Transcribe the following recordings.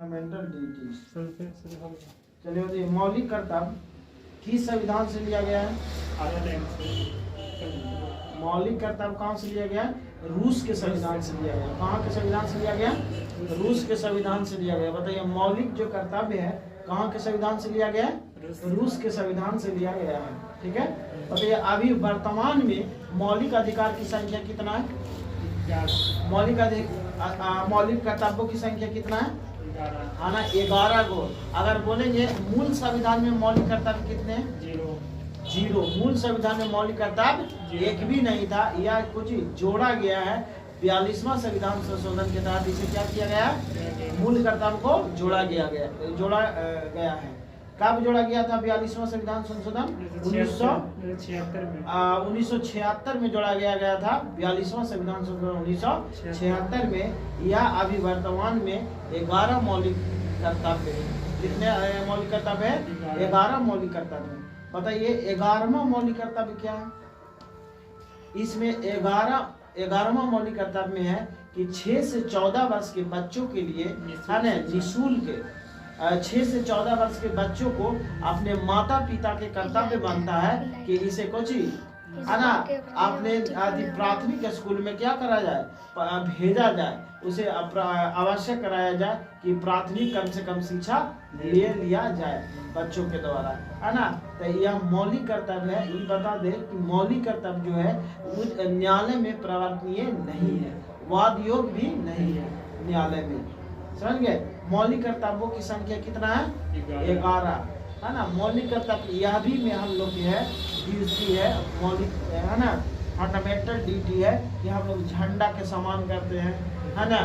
Fundamental duties. चलिए बताइए, मौलिक कर्तव्य किस संविधान से लिया गया है? मौलिक कर्तव्य कहाँ से लिया गया है? रूस के संविधान से लिया गया। कहाँ के संविधान से लिया गया? रूस के संविधान से लिया गया। बताइए, मौलिक जो कर्तव्य है कहाँ के संविधान से लिया गया है? रूस के संविधान से लिया गया है। ठीक है, बताइए अभी वर्तमान में मौलिक अधिकार की संख्या कितना है? मौलिक कर्तव्यों की संख्या कितना है? है ना, 11 को। अगर बोलेंगे मूल संविधान में मौलिक कर्तव्य कितने हैं? 0। मूल संविधान में मौलिक कर्तव्य एक भी नहीं था, या कुछ जोड़ा गया है। 42वां संविधान संशोधन के तहत इसे क्या किया गया है? मूल कर्तव्य को जोड़ा गया है। कब जोड़ा गया था 42वां संविधान संशोधन? 1976 में जोड़ा गया था 42वां संविधान संशोधन 1976 में। यह अभी वर्तमान में 11 मौलिक कर्तव्य है। कितने मौलिक कर्तव्य है? 11 मौलिक कर्तव्य। बताइए 11वां मौलिक कर्तव्य क्या है? इसमें 11वां मौलिक कर्तव्य में है कि 6 से 14 वर्ष के बच्चों के लिए है ना निःशुल्क 6 से 14 वर्ष के बच्चों को अपने माता पिता के कर्तव्य बनता है कि इसे कुछ है ना अपने प्राथमिक स्कूल में क्या करा जाए? भेजा जाए। उसे आवश्यक कराया जाए कि प्राथमिक कम से कम शिक्षा ले लिया जाए बच्चों के द्वारा, है ना। तो यह मौलिक कर्तव्य है। ये बता दे कि मौलिक कर्तव्य जो है न्यायालय में प्रवर्तनीय नहीं है, वाद योग भी नहीं है न्यायालय में। समझ गए? मौलिक कर्तव्यों की संख्या कितना है? 11, है ना। मौलिक कर्तव्य यह भी में हम लोग की है ड्यूटी है, मौलिक है ना, फंडामेंटल ड्यूटी है कि हम लोग झंडा के समान करते हैं, है ना।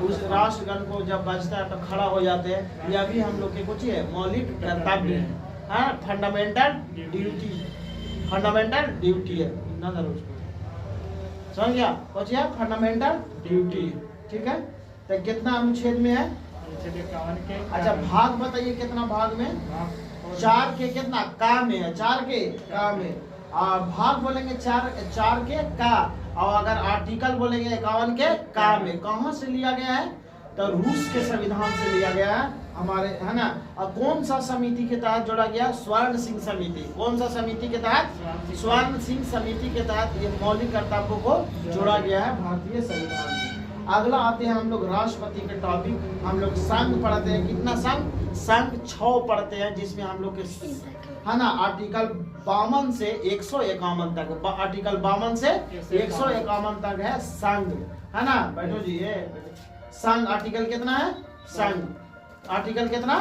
उस राष्ट्रगान को जब बजता है तो खड़ा हो जाते हैं। यह भी हम लोग के कुछ है मौलिक कर्तव्य है, फंडामेंटल ड्यूटी। फंडामेंटल ड्यूटी है नजर उसको समझ गया? कुछ है फंडामेंटल ड्यूटी। ठीक है, तो कितना अनुच्छेद में है? अच्छा, भाग बताइए कितना भाग में? 4 के कितना का में है? 4 के का में। और भाग बोलेंगे 4 के का, और अगर आर्टिकल बोलेंगे 51 के का में। कहाँ से लिया गया है? तो रूस के संविधान से लिया गया है हमारे, है ना। और कौन सा समिति के तहत जोड़ा गया? स्वर्ण सिंह समिति। कौन सा समिति के तहत? स्वर्ण सिंह समिति के तहत ये मौलिक कर्तव्यों को जोड़ा गया है भारतीय संविधान में। अगला आते हैं हम लोग राष्ट्रपति के टॉपिक। हम लोग संघ पढ़ते हैं। कितना संघ? संघ 6 पढ़ते हैं, जिसमें हम लोग के है ना आर्टिकल 52 से 151 तक। आर्टिकल 52 से 151 तक है संघ, है ना। बैठो जी, ये संघ आर्टिकल कितना है? संघ आर्टिकल कितना?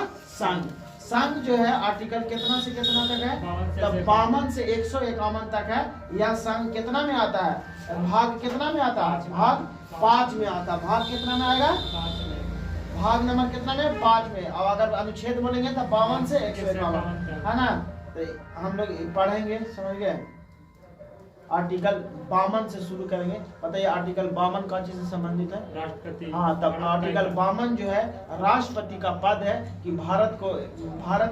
संघ जो है आर्टिकल कितना से कितना तक है? तो 52 से 151 तक है। यह संघ कितना में आता है? भाग कितना में आता है? भाग 5 में आता है। भाग कितना में आएगा? भाग नंबर कितना में? 5 में। और अगर अनुच्छेद बोलेंगे तो 52 से 151, है ना। तो हम लोग पढ़ेंगे, समझ गए? आर्टिकल 52 से शुरू करेंगे। बताइए आर्टिकल 52 का चीज से संबंधित है? राष्ट्रपति। हाँ, तब आर्टिकल 52 जो है राष्ट्रपति का पद है कि भारत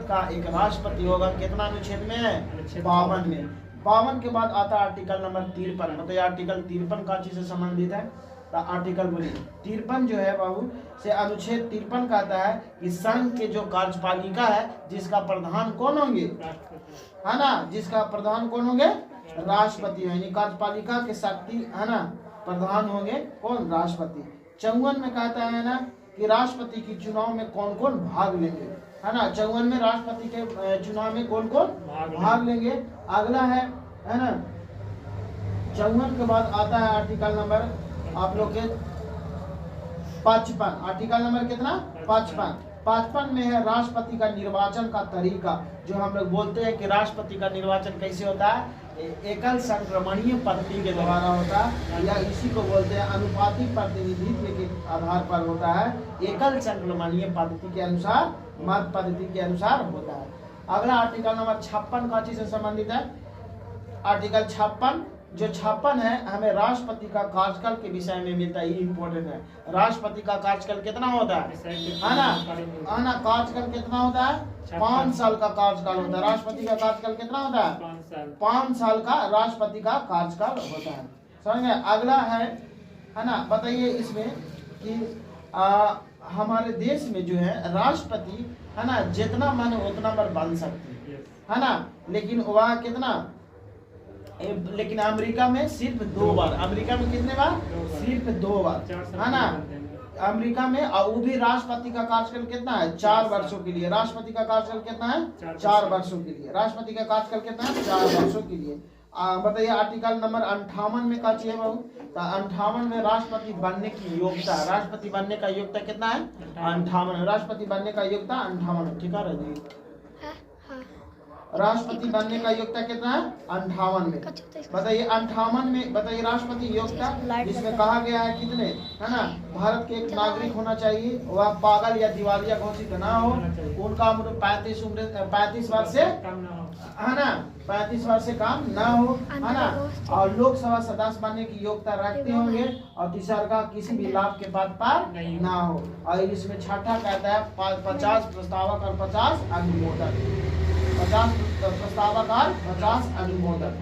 का एक राष्ट्रपति होगा। कितना अनुच्छेद में है? 52 में। 52 के बाद आता है आर्टिकल नंबर 53। बताइए आर्टिकल 53 का चीज से संबंधित है? आर्टिकल बोलिए 53 जो है बाबू से अनुच्छेद 53 कहता है कि संघ के जो कार्यपालिका है जिसका प्रधान कौन होंगे? है ना, जिसका प्रधान कौन होंगे? राष्ट्रपति। यानी कार्यपालिका के शक्ति, है ना, प्रधान होंगे कौन? राष्ट्रपति। 54 में कहता है ना कि राष्ट्रपति की चुनाव में कौन कौन भाग लेंगे, है ना। 54 में राष्ट्रपति के चुनाव में कौन कौन भाग लेंगे। अगला है ना 54 के बाद आता है आर्टिकल नंबर आप लोग के 55। आर्टिकल नंबर कितना? 55 में है राष्ट्रपति का निर्वाचन का तरीका। जो हम लोग बोलते हैं कि राष्ट्रपति का निर्वाचन कैसे होता है? एकल संक्रमणीय पद्धति के द्वारा होता है, या इसी को बोलते हैं अनुपातिक प्रतिनिधित्व के आधार पर होता है। एकल संक्रमणीय पद्धति के अनुसार, मत पद्धति के अनुसार होता है। अगला आर्टिकल नंबर 56 का चीज से संबंधित है। आर्टिकल 56 जो 56 है हमें राष्ट्रपति का कार्यकाल के विषय में मिलता है। ये इम्पोर्टेंट है। राष्ट्रपति का कार्यकाल कितना होता है? है ना, कार्यकाल कितना होता है? 5 साल का कार्यकाल होता है। राष्ट्रपति का कार्यकाल कितना होता है? 5 साल का राष्ट्रपति का कार्यकाल होता है। समझ गए? अगला है ना, बताइए इसमें कि हमारे देश में जो है राष्ट्रपति है ना जितना मन उतना बार बन सकते है ना, लेकिन वह कितना, लेकिन अमेरिका में सिर्फ 2 बार। अमेरिका में कितने बार? सिर्फ 2 बार है ना अमेरिका में। और वो भी राष्ट्रपति का कार्यकाल कितना है? 4 वर्षों के लिए। राष्ट्रपति का कार्यकाल कितना है? 4 वर्षों के लिए। राष्ट्रपति का कार्यकाल कितना है? 4 वर्षों के लिए। बताइए आर्टिकल नंबर 58 में क्या चाहिए बाबू? तो 58 में राष्ट्रपति बनने की योग्यता, राष्ट्रपति बनने का योग्यता कितना है? 58। राष्ट्रपति बनने का योग्यता 58। ठीक है जी, राष्ट्रपति बनने का योग्यता कितना है? 58 में। बताइए 58 में, बताइए राष्ट्रपति योग्यता जिसमें कहा गया है कितने है ना, भारत के एक नागरिक होना चाहिए, वह पागल या दिवालिया घोषित ना हो, उनका उम्र 35 वर्ष से है ना 35 वर्ष से कम ना हो है ना, और लोकसभा सदस्य बनने की योग्यता रखते होंगे, और तीसरा का किसी भी लाभ के पद पर ना हो। और इसमें छठा कहता है 50 प्रस्तावक और 50 अनुमोदक। 50 प्रस्तावक और 50 अनुमोदक।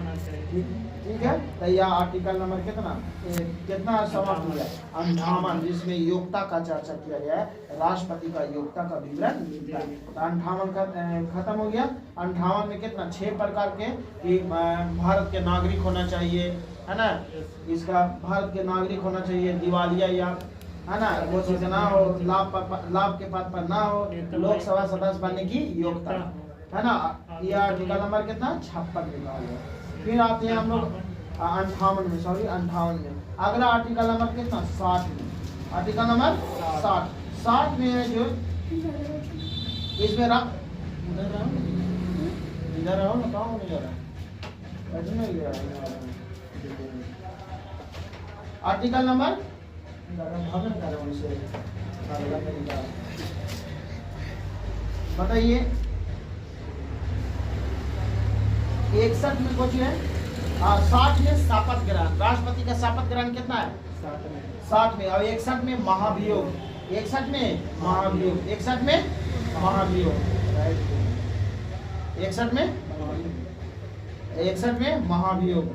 ठीक है, तो यह आर्टिकल नंबर कितना समाप्त हो गया? 58, जिसमें योग्यता का चर्चा किया गया है, राष्ट्रपति का योग्यता का विवरण। तो 58 का खत्म हो गया। 58 में कितना 6 प्रकार के कि भारत के नागरिक होना चाहिए है ना, इसका भारत के नागरिक होना चाहिए, दिवालिया या है ना घोषित ना हो, लाभ के पद पर ना हो, लोकसभा सदस्य बनने की योग्यता है ना। यह आर्टिकल नंबर कितना 56 निकाल गया। फिर आते हैं हम लोग 58 में, सॉरी 58 में। अगला आर्टिकल नंबर कितना 60 में। आर्टिकल नंबर 60 में है जो इसमें इधर रहो ना, कहाँ नहीं जा रहा आर्टिकल नंबर बताइए 61 में कुछ है 60 में शपथ ग्रहण। राष्ट्रपति का शपथ ग्रहण कितना है? 60 में। और 61 में महाभियोग। 61 में महाभियोग। 61 में महाभियोग। 61 में महाभियोग।